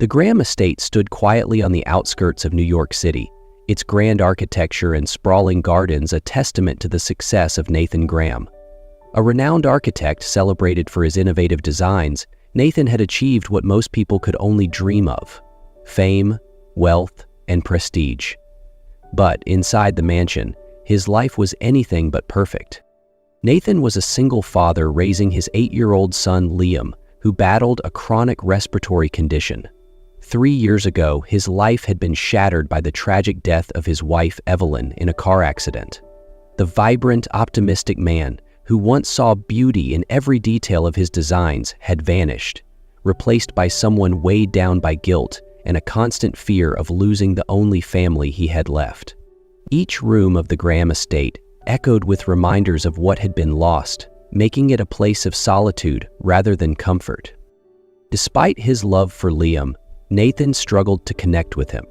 The Graham estate stood quietly on the outskirts of New York City, its grand architecture and sprawling gardens a testament to the success of Nathan Graham. A renowned architect celebrated for his innovative designs, Nathan had achieved what most people could only dream of: fame, wealth, and prestige. But inside the mansion, his life was anything but perfect. Nathan was a single father raising his 8-year-old son Liam, who battled a chronic respiratory condition. 3 years ago, his life had been shattered by the tragic death of his wife Evelyn in a car accident. The vibrant, optimistic man, who once saw beauty in every detail of his designs, had vanished, replaced by someone weighed down by guilt and a constant fear of losing the only family he had left. Each room of the Graham estate echoed with reminders of what had been lost, making it a place of solitude rather than comfort. Despite his love for Liam, Nathan struggled to connect with him.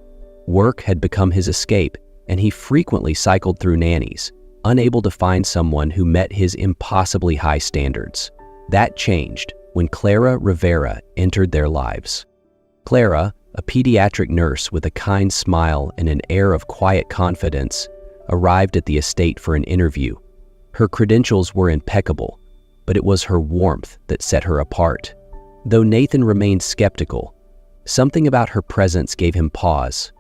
Work had become his escape, and he frequently cycled through nannies, unable to find someone who met his impossibly high standards. That changed when Clara Rivera entered their lives. Clara, a pediatric nurse with a kind smile and an air of quiet confidence, arrived at the estate for an interview. Her credentials were impeccable, but it was her warmth that set her apart. Though Nathan remained skeptical, something about her presence gave him pause.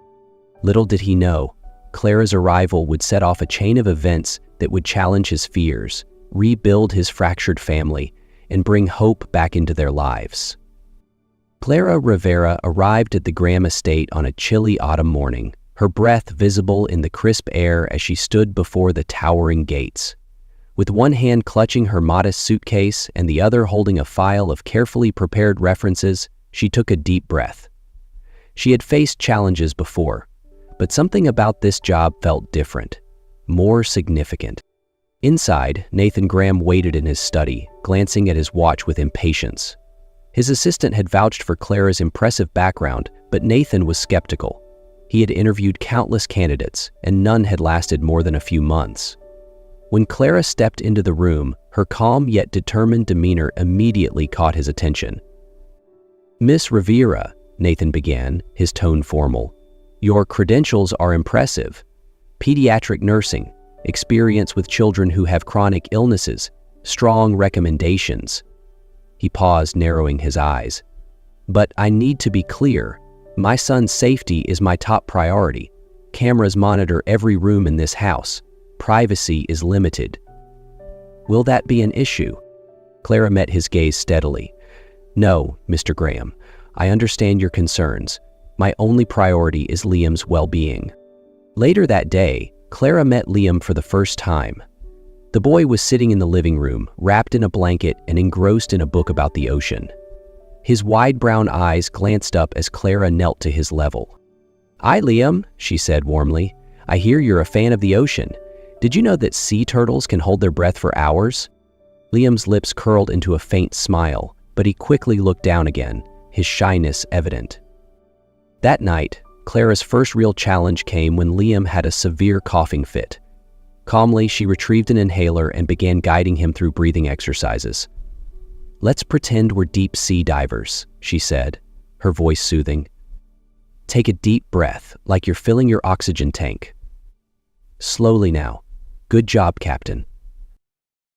Little did he know, Clara's arrival would set off a chain of events that would challenge his fears, rebuild his fractured family, and bring hope back into their lives. Clara Rivera arrived at the Graham estate on a chilly autumn morning, her breath visible in the crisp air as she stood before the towering gates. With one hand clutching her modest suitcase and the other holding a file of carefully prepared references, she took a deep breath. She had faced challenges before, but something about this job felt different, more significant. Inside, Nathan Graham waited in his study, glancing at his watch with impatience. His assistant had vouched for Clara's impressive background, but Nathan was skeptical. He had interviewed countless candidates, and none had lasted more than a few months. When Clara stepped into the room, her calm yet determined demeanor immediately caught his attention. "Miss Rivera," Nathan began, his tone formal, "your credentials are impressive. Pediatric nursing, experience with children who have chronic illnesses, strong recommendations." He paused, narrowing his eyes. "But I need to be clear. My son's safety is my top priority. Cameras monitor every room in this house. Privacy is limited." "Will that be an issue?" Clara met his gaze steadily. "No, Mr. Graham. I understand your concerns. My only priority is Liam's well-being." Later that day, Clara met Liam for the first time. The boy was sitting in the living room, wrapped in a blanket and engrossed in a book about the ocean. His wide brown eyes glanced up as Clara knelt to his level. "Hi, Liam," she said warmly. "I hear you're a fan of the ocean. Did you know that sea turtles can hold their breath for hours?" Liam's lips curled into a faint smile, but he quickly looked down again, his shyness evident. That night, Clara's first real challenge came when Liam had a severe coughing fit. Calmly, she retrieved an inhaler and began guiding him through breathing exercises. "Let's pretend we're deep sea divers," she said, her voice soothing. "Take a deep breath, like you're filling your oxygen tank. Slowly now. Good job, Captain."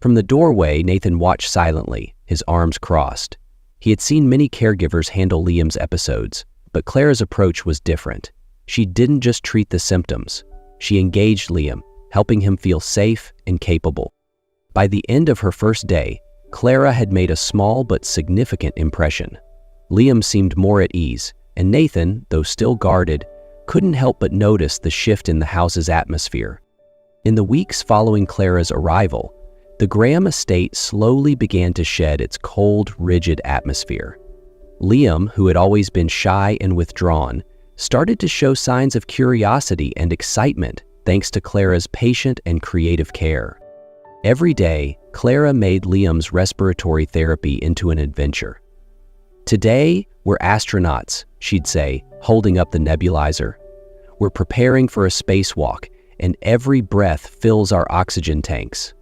From the doorway, Nathan watched silently, his arms crossed. He had seen many caregivers handle Liam's episodes, but Clara's approach was different. She didn't just treat the symptoms. She engaged Liam, helping him feel safe and capable. By the end of her first day, Clara had made a small but significant impression. Liam seemed more at ease, and Nathan, though still guarded, couldn't help but notice the shift in the house's atmosphere. In the weeks following Clara's arrival, the Graham estate slowly began to shed its cold, rigid atmosphere. Liam, who had always been shy and withdrawn, started to show signs of curiosity and excitement thanks to Clara's patient and creative care. Every day, Clara made Liam's respiratory therapy into an adventure. "Today, we're astronauts," she'd say, holding up the nebulizer. "We're preparing for a spacewalk, and every breath fills our oxygen tanks."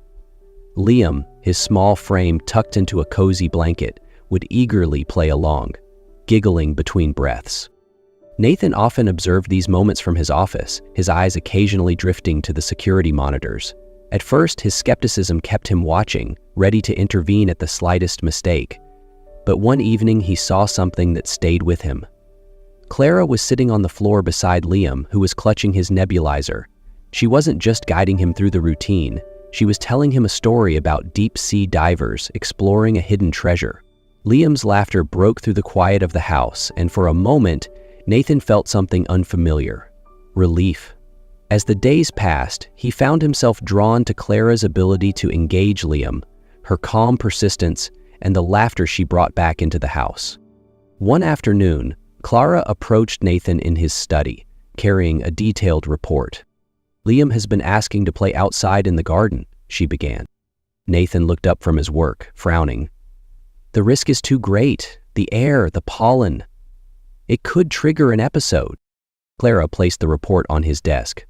Liam, his small frame tucked into a cozy blanket, would eagerly play along. giggling between breaths. Nathan often observed these moments from his office, his eyes occasionally drifting to the security monitors. At first, his skepticism kept him watching, ready to intervene at the slightest mistake. But one evening, he saw something that stayed with him. Clara was sitting on the floor beside Liam, who was clutching his nebulizer. She wasn't just guiding him through the routine. She was telling him a story about deep-sea divers exploring a hidden treasure. Liam's laughter broke through the quiet of the house, and for a moment, Nathan felt something unfamiliar: relief. As the days passed, he found himself drawn to Clara's ability to engage Liam, her calm persistence, and the laughter she brought back into the house. One afternoon, Clara approached Nathan in his study, carrying a detailed report. "Liam has been asking to play outside in the garden," she began. Nathan looked up from his work, frowning. "The risk is too great. The air, the pollen. It could trigger an episode." Clara placed the report on his desk.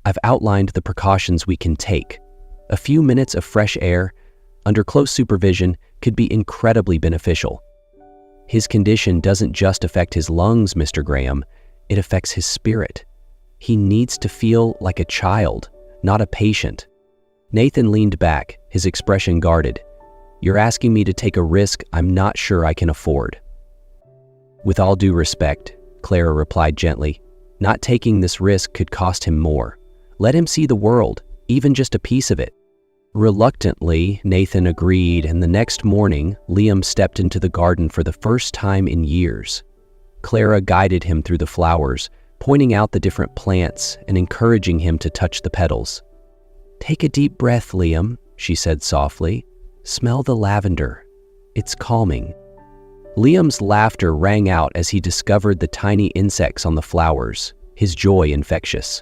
"I've outlined the precautions we can take. A few minutes of fresh air, under close supervision, could be incredibly beneficial. His condition doesn't just affect his lungs, Mr. Graham. It affects his spirit. He needs to feel like a child, not a patient." Nathan leaned back, his expression guarded. "You're asking me to take a risk I'm not sure I can afford." "With all due respect," Clara replied gently, "not taking this risk could cost him more. Let him see the world, even just a piece of it." Reluctantly, Nathan agreed, and the next morning, Liam stepped into the garden for the first time in years. Clara guided him through the flowers, pointing out the different plants and encouraging him to touch the petals. "Take a deep breath, Liam," she said softly. "Smell the lavender. It's calming." Liam's laughter rang out as he discovered the tiny insects on the flowers, his joy infectious.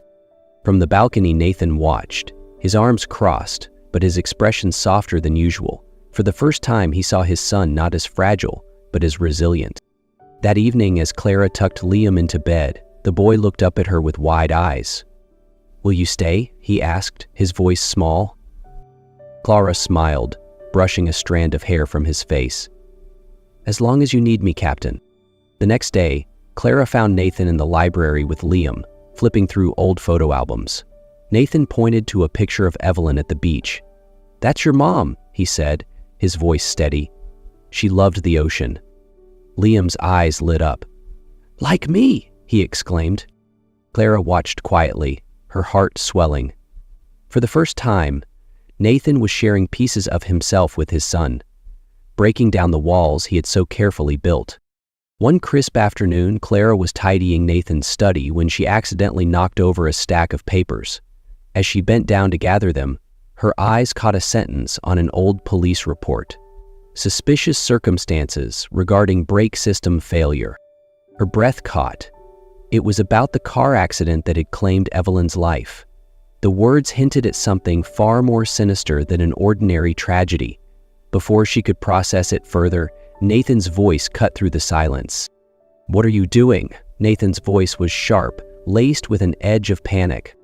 From the balcony, Nathan watched, his arms crossed, but his expression softer than usual. For the first time, he saw his son not as fragile, but as resilient. That evening, as Clara tucked Liam into bed, the boy looked up at her with wide eyes. "Will you stay?" he asked, his voice small. Clara smiled, brushing a strand of hair from his face. "As long as you need me, Captain." The next day, Clara found Nathan in the library with Liam, flipping through old photo albums. Nathan pointed to a picture of Evelyn at the beach. "That's your mom," he said, his voice steady. "She loved the ocean." Liam's eyes lit up. "Like me!" he exclaimed. Clara watched quietly, her heart swelling. For the first time, Nathan was sharing pieces of himself with his son, breaking down the walls he had so carefully built. One crisp afternoon, Clara was tidying Nathan's study when she accidentally knocked over a stack of papers. As she bent down to gather them, her eyes caught a sentence on an old police report. "Suspicious circumstances regarding brake system failure." Her breath caught. It was about the car accident that had claimed Evelyn's life. The words hinted at something far more sinister than an ordinary tragedy. Before she could process it further, Nathan's voice cut through the silence. "What are you doing?" Nathan's voice was sharp, laced with an edge of panic.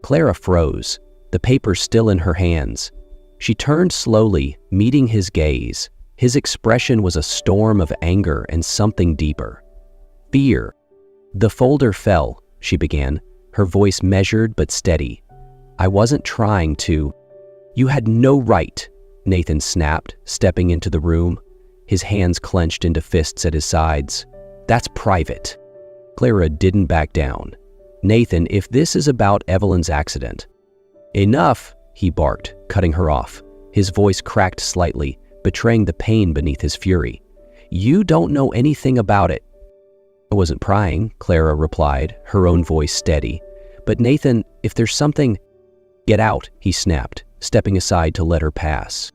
Clara froze, the paper still in her hands. She turned slowly, meeting his gaze. His expression was a storm of anger and something deeper. Fear. "The folder fell," she began, her voice measured but steady. "I wasn't trying to." "You had no right," Nathan snapped, stepping into the room, his hands clenched into fists at his sides. "That's private." Clara didn't back down. "Nathan, if this is about Evelyn's accident." "Enough," he barked, cutting her off. His voice cracked slightly, betraying the pain beneath his fury. "You don't know anything about it." "I wasn't prying," Clara replied, her own voice steady. "But Nathan, if there's something—" "Get out," he snapped, stepping aside to let her pass.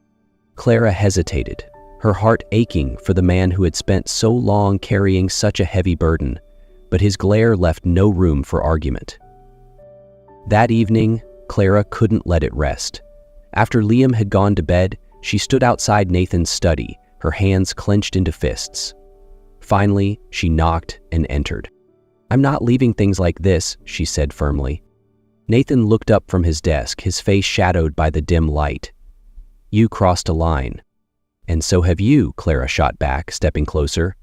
Clara hesitated, her heart aching for the man who had spent so long carrying such a heavy burden, but his glare left no room for argument. That evening, Clara couldn't let it rest. After Liam had gone to bed, she stood outside Nathan's study, her hands clenched into fists. Finally, she knocked and entered. "I'm not leaving things like this," she said firmly. Nathan looked up from his desk, his face shadowed by the dim light. "You crossed a line." "And so have you," Clara shot back, stepping closer.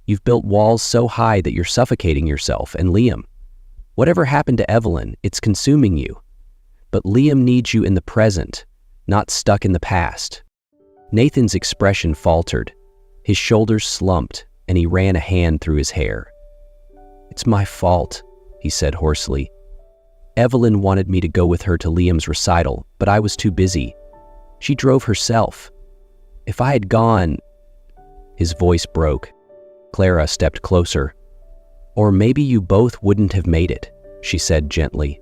You've built walls so high that you're suffocating yourself, and Liam. Whatever happened to Evelyn, it's consuming you. But Liam needs you in the present, not stuck in the past. Nathan's expression faltered. His shoulders slumped, and he ran a hand through his hair. "It's my fault," he said hoarsely. "Evelyn wanted me to go with her to Liam's recital, but I was too busy. She drove herself. If I had gone—" His voice broke. Clara stepped closer. "Or maybe you both wouldn't have made it," she said gently.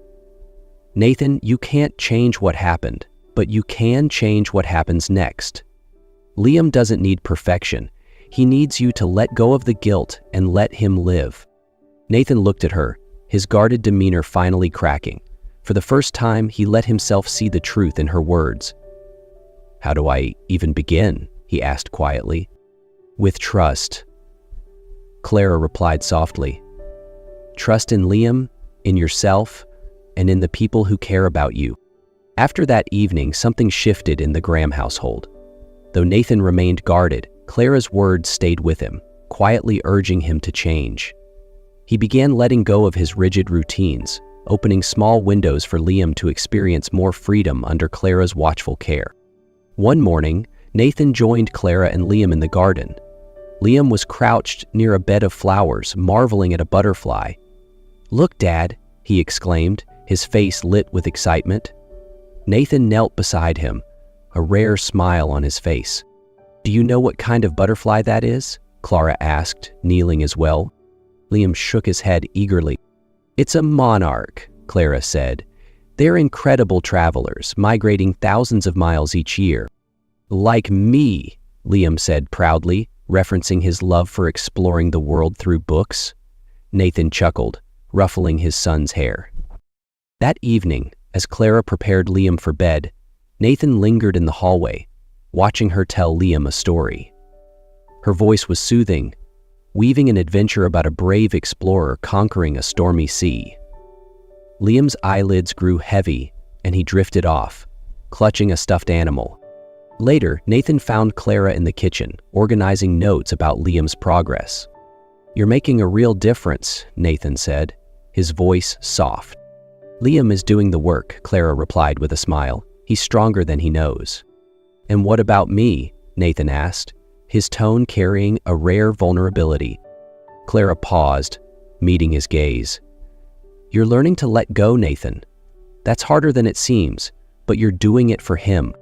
"Nathan, you can't change what happened, but you can change what happens next. Liam doesn't need perfection. He needs you to let go of the guilt and let him live." Nathan looked at her, his guarded demeanor finally cracking. For the first time, he let himself see the truth in her words. "How do I even begin?" he asked quietly. "With trust." Clara replied softly. "Trust in Liam, in yourself, and in the people who care about you." After that evening, something shifted in the Graham household. Though Nathan remained guarded, Clara's words stayed with him, quietly urging him to change. He began letting go of his rigid routines, opening small windows for Liam to experience more freedom under Clara's watchful care. One morning, Nathan joined Clara and Liam in the garden. Liam was crouched near a bed of flowers, marveling at a butterfly. "Look, Dad," he exclaimed, his face lit with excitement. Nathan knelt beside him, a rare smile on his face. "Do you know what kind of butterfly that is?" Clara asked, kneeling as well. Liam shook his head eagerly. "It's a monarch," Clara said. "They're incredible travelers, migrating thousands of miles each year." "Like me," Liam said proudly, referencing his love for exploring the world through books. Nathan chuckled, ruffling his son's hair. That evening, as Clara prepared Liam for bed, Nathan lingered in the hallway, watching her tell Liam a story. Her voice was soothing, weaving an adventure about a brave explorer conquering a stormy sea. Liam's eyelids grew heavy, and he drifted off, clutching a stuffed animal. Later, Nathan found Clara in the kitchen, organizing notes about Liam's progress. "You're making a real difference," Nathan said, his voice soft. "Liam is doing the work," Clara replied with a smile. "He's stronger than he knows." "And what about me?" Nathan asked, his tone carrying a rare vulnerability. Clara paused, meeting his gaze. "You're learning to let go, Nathan. That's harder than it seems, but you're doing it for him."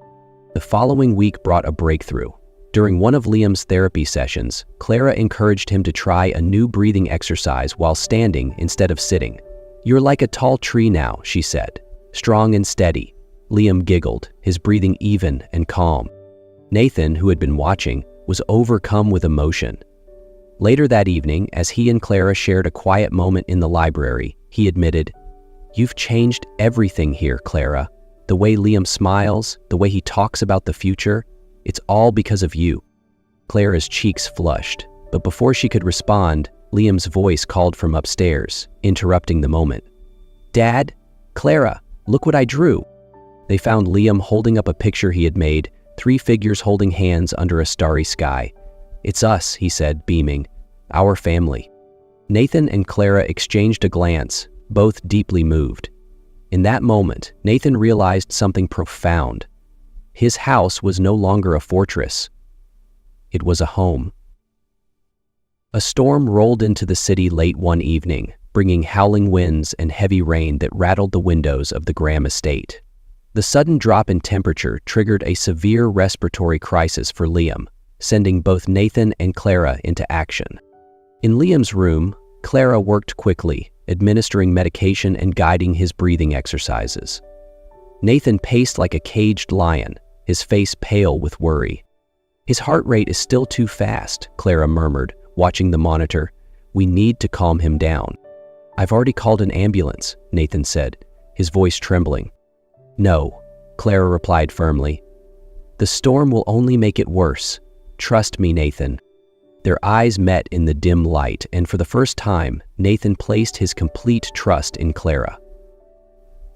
The following week brought a breakthrough. During one of Liam's therapy sessions, Clara encouraged him to try a new breathing exercise while standing instead of sitting. "You're like a tall tree now," she said, "strong and steady." Liam giggled, his breathing even and calm. Nathan, who had been watching, was overcome with emotion. Later that evening, as he and Clara shared a quiet moment in the library, he admitted, "You've changed everything here, Clara. The way Liam smiles, the way he talks about the future, it's all because of you." Clara's cheeks flushed, but before she could respond, Liam's voice called from upstairs, interrupting the moment. "Dad, Clara, look what I drew." They found Liam holding up a picture he had made, 3 figures holding hands under a starry sky. "It's us," he said, beaming. "Our family." Nathan and Clara exchanged a glance, both deeply moved. In that moment, Nathan realized something profound. His house was no longer a fortress. It was a home. A storm rolled into the city late one evening, bringing howling winds and heavy rain that rattled the windows of the Graham estate. The sudden drop in temperature triggered a severe respiratory crisis for Liam, sending both Nathan and Clara into action. In Liam's room, Clara worked quickly, administering medication and guiding his breathing exercises. Nathan paced like a caged lion, his face pale with worry. "His heart rate is still too fast," Clara murmured, watching the monitor. "We need to calm him down." "I've already called an ambulance," Nathan said, his voice trembling. "No," Clara replied firmly. "The storm will only make it worse. Trust me, Nathan." Their eyes met in the dim light, and for the first time, Nathan placed his complete trust in Clara.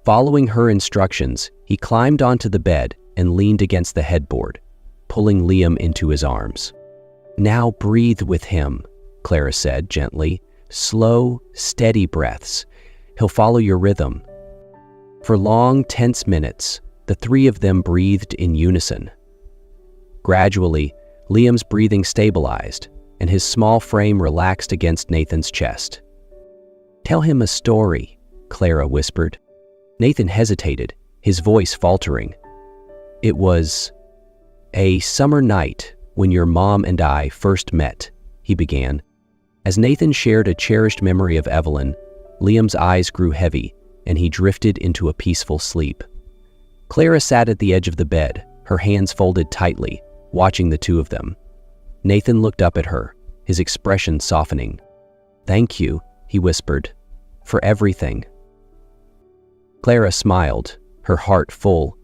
Following her instructions, he climbed onto the bed and leaned against the headboard, pulling Liam into his arms. "Now breathe with him," Clara said gently. Slow, steady breaths. He'll follow your rhythm. For long, tense minutes, the three of them breathed in unison. Gradually, Liam's breathing stabilized, and his small frame relaxed against Nathan's chest. "Tell him a story," Clara whispered. Nathan hesitated, his voice faltering. "It was a summer night when your mom and I first met," he began. As Nathan shared a cherished memory of Evelyn, Liam's eyes grew heavy, and he drifted into a peaceful sleep. Clara sat at the edge of the bed, her hands folded tightly, watching the two of them. Nathan looked up at her, his expression softening. "Thank you," he whispered, "for everything." Clara smiled, her heart full.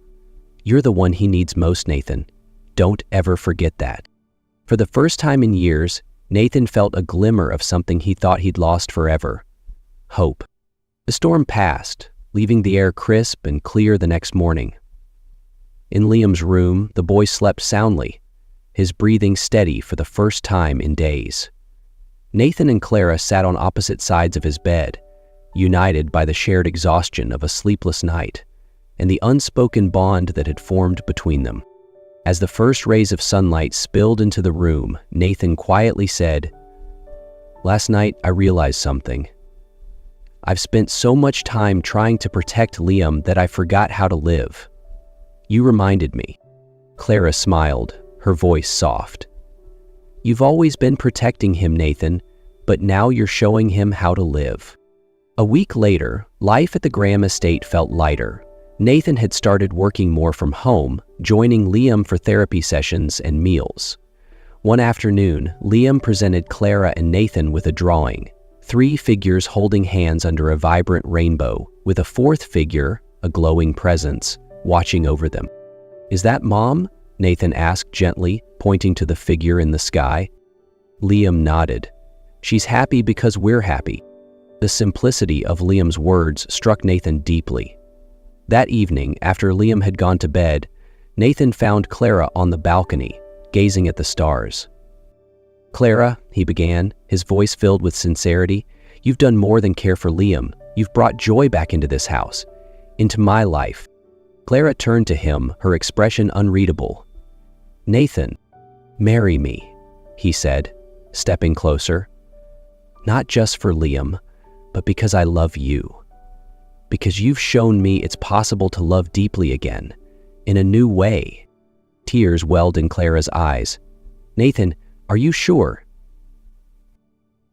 "You're the one he needs most, Nathan. Don't ever forget that." For the first time in years, Nathan felt a glimmer of something he thought he'd lost forever: hope. The storm passed, leaving the air crisp and clear the next morning. In Liam's room, the boy slept soundly, his breathing steady for the first time in days. Nathan and Clara sat on opposite sides of his bed, united by the shared exhaustion of a sleepless night and the unspoken bond that had formed between them. As the first rays of sunlight spilled into the room, Nathan quietly said, "Last night I realized something. I've spent so much time trying to protect Liam that I forgot how to live. You reminded me." Clara smiled, her voice soft. "You've always been protecting him, Nathan, but now you're showing him how to live." A week later, life at the Graham estate felt lighter. Nathan had started working more from home, joining Liam for therapy sessions and meals. One afternoon, Liam presented Clara and Nathan with a drawing, 3 figures holding hands under a vibrant rainbow, with a 4th figure, a glowing presence, watching over them. "Is that Mom?" Nathan asked gently, pointing to the figure in the sky. Liam nodded. "She's happy because we're happy." The simplicity of Liam's words struck Nathan deeply. That evening, after Liam had gone to bed, Nathan found Clara on the balcony, gazing at the stars. "Clara," he began, his voice filled with sincerity, "you've done more than care for Liam. You've brought joy back into this house, into my life." Clara turned to him, her expression unreadable. "Nathan, marry me," he said, stepping closer. "Not just for Liam, but because I love you. Because you've shown me it's possible to love deeply again, in a new way." Tears welled in Clara's eyes. "Nathan, are you sure?"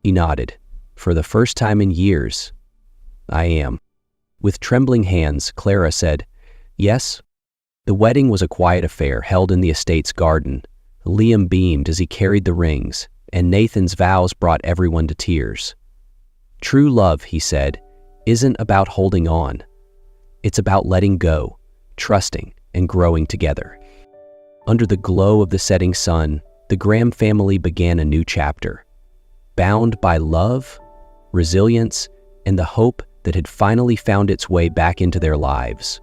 He nodded. "For the first time in years, I am." With trembling hands, Clara said, "Yes." The wedding was a quiet affair held in the estate's garden. Liam beamed as he carried the rings, and Nathan's vows brought everyone to tears. "True love," he said, "isn't about holding on. It's about letting go, trusting, and growing together." Under the glow of the setting sun, the Graham family began a new chapter, bound by love, resilience, and the hope that had finally found its way back into their lives.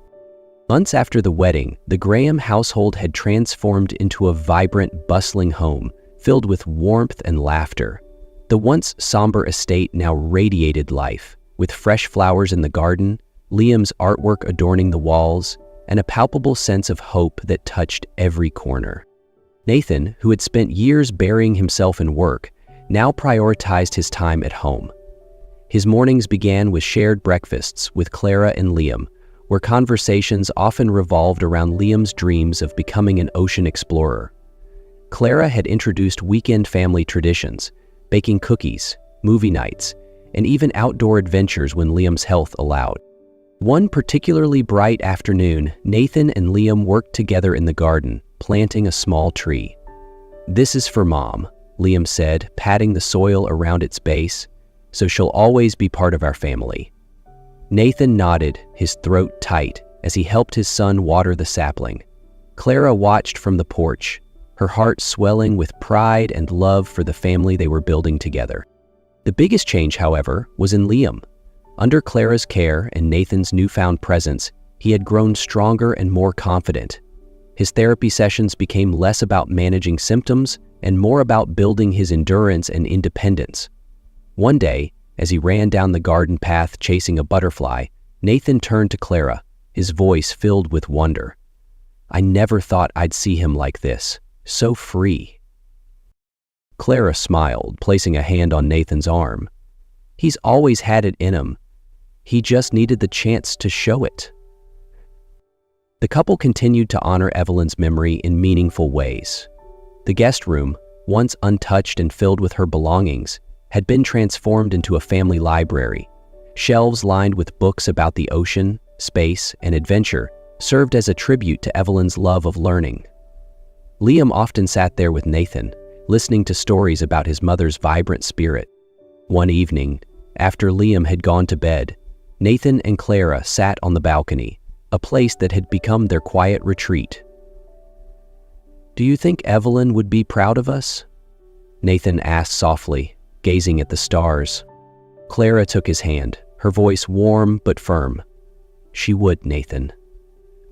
Months after the wedding, the Graham household had transformed into a vibrant, bustling home filled with warmth and laughter. The once somber estate now radiated life, with fresh flowers in the garden, Liam's artwork adorning the walls, and a palpable sense of hope that touched every corner. Nathan, who had spent years burying himself in work, now prioritized his time at home. His mornings began with shared breakfasts with Clara and Liam, where conversations often revolved around Liam's dreams of becoming an ocean explorer. Clara had introduced weekend family traditions, baking cookies, movie nights, and even outdoor adventures when Liam's health allowed. One particularly bright afternoon, Nathan and Liam worked together in the garden, planting a small tree. "This is for Mom," Liam said, patting the soil around its base, "so she'll always be part of our family." Nathan nodded, his throat tight, as he helped his son water the sapling. Clara watched from the porch, her heart swelling with pride and love for the family they were building together. The biggest change, however, was in Liam. Under Clara's care and Nathan's newfound presence, he had grown stronger and more confident. His therapy sessions became less about managing symptoms and more about building his endurance and independence. One day, as he ran down the garden path chasing a butterfly, Nathan turned to Clara, his voice filled with wonder. "I never thought I'd see him like this, so free." Clara smiled, placing a hand on Nathan's arm. "He's always had it in him. He just needed the chance to show it." The couple continued to honor Evelyn's memory in meaningful ways. The guest room, once untouched and filled with her belongings, had been transformed into a family library. Shelves lined with books about the ocean, space, and adventure served as a tribute to Evelyn's love of learning. Liam often sat there with Nathan, listening to stories about his mother's vibrant spirit. One evening, after Liam had gone to bed, Nathan and Clara sat on the balcony, a place that had become their quiet retreat. "Do you think Evelyn would be proud of us?" Nathan asked softly, gazing at the stars. Clara took his hand, her voice warm but firm. "She would, Nathan.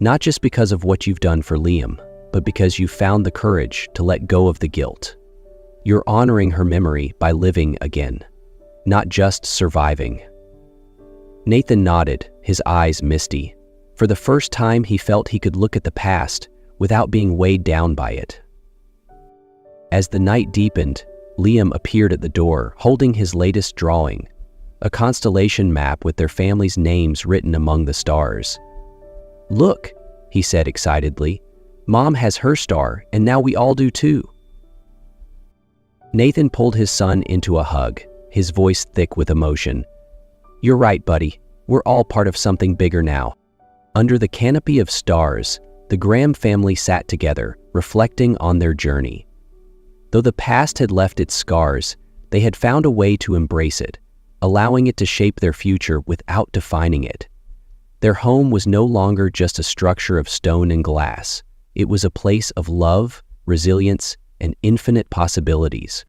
Not just because of what you've done for Liam, but because you found the courage to let go of the guilt. You're honoring her memory by living again, not just surviving." Nathan nodded, his eyes misty. For the first time, he felt he could look at the past without being weighed down by it. As the night deepened, Liam appeared at the door, holding his latest drawing, a constellation map with their family's names written among the stars. "Look," he said excitedly, "Mom has her star, and now we all do too." Nathan pulled his son into a hug, his voice thick with emotion. "You're right, buddy. We're all part of something bigger now." Under the canopy of stars, the Graham family sat together, reflecting on their journey. Though the past had left its scars, they had found a way to embrace it, allowing it to shape their future without defining it. Their home was no longer just a structure of stone and glass. It was a place of love, resilience, and infinite possibilities.